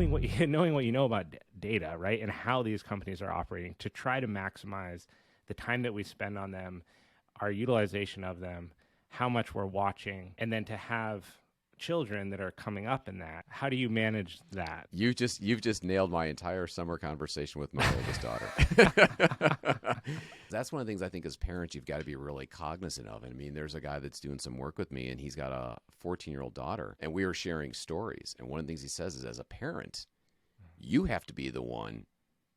knowing what you knowing what you know about data, right, and how these companies are operating to try to maximize the time that we spend on them, our utilization of them, how much we're watching, and then to have children that are coming up in that. How do you manage that? You've just nailed my entire summer conversation with my oldest daughter. That's one of the things I think as parents you've got to be really cognizant of. I mean, there's a guy that's doing some work with me, and he's got a 14-year-old daughter, and we are sharing stories. And one of the things he says is, as a parent, you have to be the one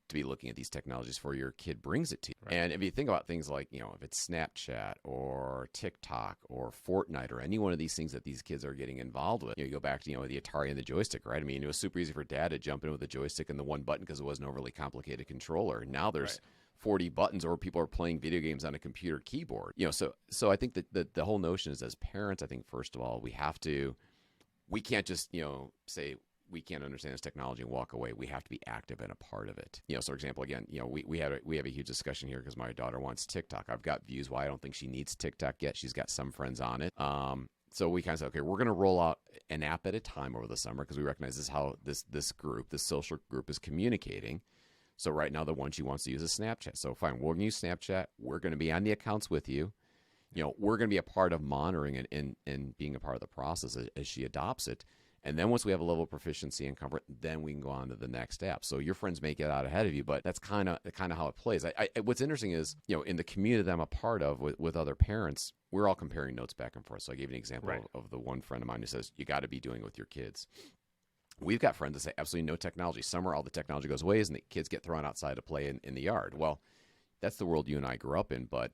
to be looking at these technologies before your kid brings it to you. Right. And if you think about things like, if it's Snapchat or TikTok or Fortnite or any one of these things that these kids are getting involved with, you go back to, the Atari and the joystick, right? I mean, it was super easy for dad to jump in with the joystick and the one button because it wasn't an overly complicated controller. Now there's 40 buttons, or people are playing video games on a computer keyboard. So I think that the whole notion is, as parents, I think first of all, we can't just, say, we can't understand this technology and walk away. We have to be active and a part of it. So for example, again, we have a huge discussion here because my daughter wants TikTok. I've got views why I don't think she needs TikTok yet. She's got some friends on it. So we kind of said, okay, we're going to roll out an app at a time over the summer because we recognize this is how this social group is communicating. So right now, the one she wants to use is Snapchat. So fine, we're going to use Snapchat. We're going to be on the accounts with you. We're going to be a part of monitoring and being a part of the process as she adopts it. And then once we have a level of proficiency and comfort, then we can go on to the next app. So your friends may get out ahead of you, but that's kind of how it plays. What's interesting is, in the community that I'm a part of with other parents, we're all comparing notes back and forth. So I gave you an example of the one friend of mine who says, you got to be doing it with your kids. We've got friends that say absolutely no technology. Summer, all the technology goes away, and the kids get thrown outside to play in the yard. Well, that's the world you and I grew up in, but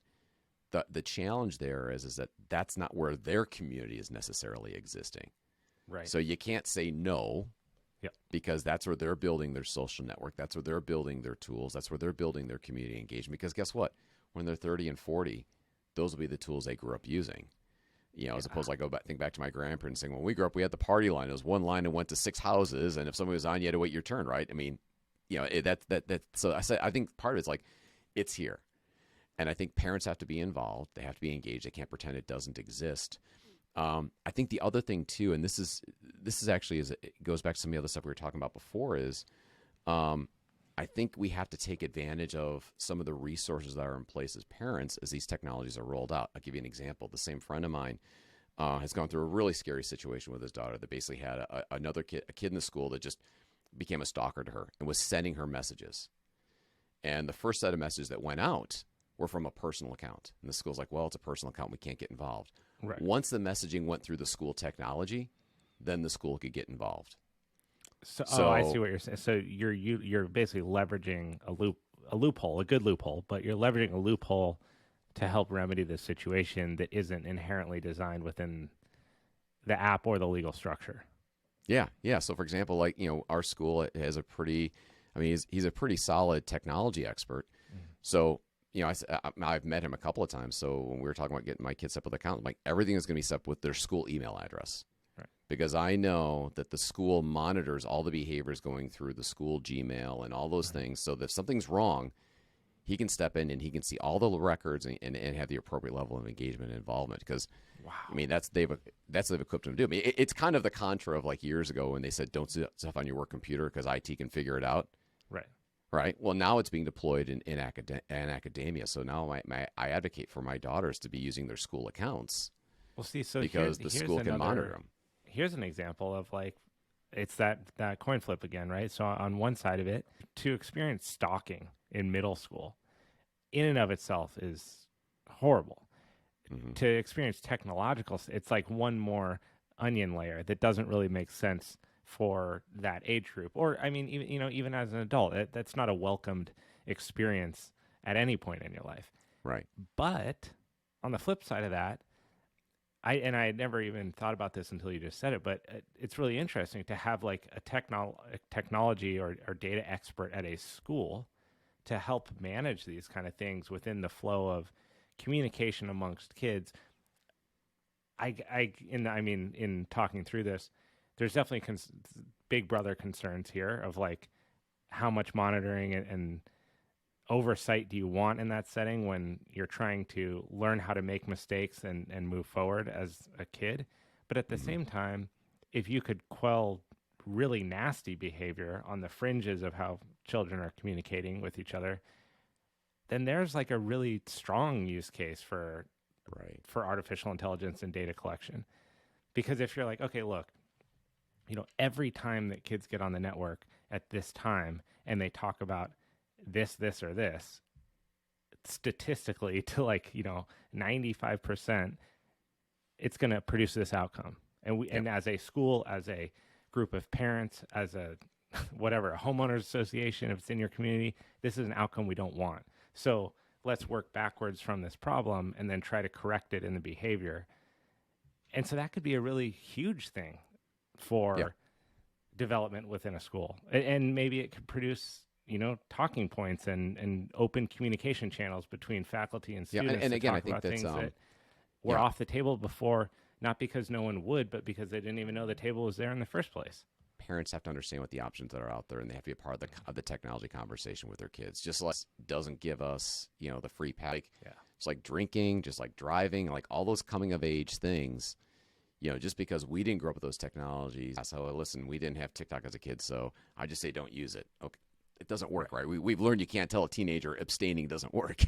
the challenge there is that that's not where their community is necessarily existing. Right. So you can't say no, because that's where they're building their social network. That's where they're building their tools. That's where they're building their community engagement. Because guess what? When they're 30 and 40, those will be the tools they grew up using. As opposed to think back to my grandparents saying, when we grew up, we had the party line. It was one line and went to 6 houses, and if somebody was on, you had to wait your turn, right? I mean, So I think part of it's like, it's here, and I think parents have to be involved. They have to be engaged. They can't pretend it doesn't exist. I think the other thing too, and this is actually, it goes back to some of the other stuff we were talking about before, is I think we have to take advantage of some of the resources that are in place as parents as these technologies are rolled out. I'll give you an example. The same friend of mine has gone through a really scary situation with his daughter that basically had a kid in the school that just became a stalker to her and was sending her messages. And the first set of messages that went out were from a personal account. And the school's like, well, it's a personal account. We can't get involved. Right. Once the messaging went through the school technology, then the school could get involved. So I see what you're saying. So you're basically leveraging a loophole, a good loophole, but you're leveraging a loophole to help remedy the situation that isn't inherently designed within the app or the legal structure. Yeah. So for example, like, our school has he's a pretty solid technology expert. Mm-hmm. So, I've met him a couple of times. So when we were talking about getting my kids set up with accounts, like, everything is going to be set up with their school email address. Right. Because I know that the school monitors all the behaviors going through the school Gmail and all those things. So that if something's wrong, he can step in and he can see all the records and have the appropriate level of engagement and involvement. Because, wow. I mean, they've equipped him to do. I mean, it's kind of the contra of like years ago when they said, don't do stuff on your work computer because IT can figure it out. Right. Well, now it's being deployed in academia. So now I advocate for my daughters to be using their school accounts. Well, see, so because the school can monitor them. Here's an example of, like, it's that coin flip again, right? So on one side of it, to experience stalking in middle school in and of itself is horrible. Mm-hmm. To experience technological, it's like one more onion layer that doesn't really make sense for that age group. Or, I mean, even as an adult, that's not a welcomed experience at any point in your life. Right. But on the flip side of that, I had never even thought about this until you just said it, but it's really interesting to have like a technology or data expert at a school to help manage these kind of things within the flow of communication amongst kids. In talking through this, there's definitely big brother concerns here of like how much monitoring and oversight do you want in that setting when you're trying to learn how to make mistakes and move forward as a kid. But at the same time, if you could quell really nasty behavior on the fringes of how children are communicating with each other, then there's like a really strong use case for Right. artificial intelligence and data collection. Because if you're like, okay, look, every time that kids get on the network at this time and they talk about this, or this, statistically to 95%, it's going to produce this outcome. And and as a school, as a group of parents, as a whatever, a homeowners association, if it's in your community, this is an outcome we don't want. So let's work backwards from this problem and then try to correct it in the behavior. And so that could be a really huge thing for development within a school. And maybe it could produce, talking points and open communication channels between faculty and students. And again, I talk think about that's things that were off the table before, not because no one would, but because they didn't even know the table was there in the first place. Parents have to understand what the options that are out there, and they have to be a part of the technology conversation with their kids. Just like doesn't give us, the free pass. It's like drinking, just like driving, like all those coming of age things. Just because we didn't grow up with those technologies. So listen, we didn't have TikTok as a kid, so I just say don't use it. Okay, it doesn't work, right? We've learned you can't tell a teenager abstaining doesn't work.